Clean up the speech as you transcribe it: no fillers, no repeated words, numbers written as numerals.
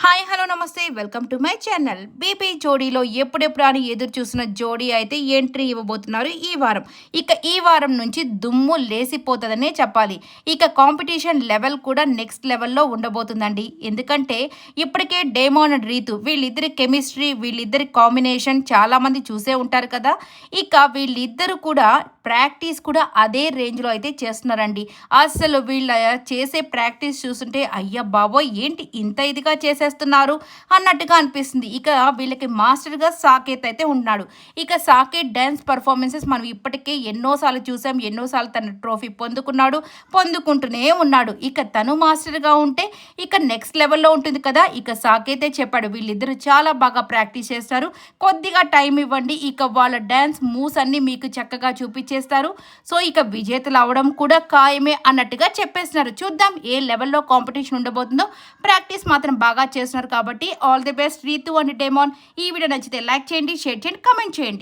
Hi hello నమస్తే welcome to my channel. BP జోడీలో ఎప్పుడెప్పుడు అని ఎదురు చూసిన జోడీ అయితే ఎంట్రీ ఇవ్వబోతున్నారు ఈ వారం. ఈ వారం నుంచి దుమ్ము లేసిపోతుందనే చెప్పాలి. కాంపిటీషన్ లెవెల్ కూడా నెక్స్ట్ లెవెల్లో ఉండబోతుందండి. ఎందుకంటే ఇప్పటికే డేమోన్ అండ్ రీతు వీళ్ళిద్దరి కెమిస్ట్రీ, వీళ్ళిద్దరి కాంబినేషన్ చాలామంది చూసే ఉంటారు కదా. వీళ్ళిద్దరు కూడా ప్రాక్టీస్ కూడా అదే రేంజ్లో అయితే చేస్తున్నారండి. అసలు వీళ్ళ చేసే ప్రాక్టీస్ చూస్తుంటే అయ్య బాబోయ్ ఏంటి ఇంత ఇదిగా చేసేస్తున్నారు అన్నట్టుగా అనిపిస్తుంది. వీళ్ళకి మాస్టర్గా సాకేత్ అయితే ఉన్నాడు. సాకేత్ డ్యాన్స్ పర్ఫార్మెన్సెస్ మనం ఇప్పటికే ఎన్నోసార్లు చూసాం, ఎన్నోసార్లు తన ట్రోఫీ పొందుకున్నాడు, పొందుకుంటూనే ఉన్నాడు. తను మాస్టర్గా ఉంటే నెక్స్ట్ లెవెల్లో ఉంటుంది కదా. సాకేతే చెప్పాడు వీళ్ళిద్దరూ చాలా బాగా ప్రాక్టీస్ చేస్తారు, కొద్దిగా టైం ఇవ్వండి, వాళ్ళ డ్యాన్స్ మూవ్స్ అన్ని మీకు చక్కగా చూపించేస్తారు. సో విజేతలు అవడం కూడా ఖాయమే అన్నట్టుగా చెప్పేస్తున్నారు. చూద్దాం ఏ లెవెల్లో కాంపిటీషన్ ఉండబోతుందో. ప్రాక్టీస్ మాత్రం బాగా చేస్తున్నారు కాబట్టి all the best Ritu and Damon. ఈ వీడియో నచ్చితే లైక్ చేయండి, షేర్ చేయండి, కామెంట్ చేయండి.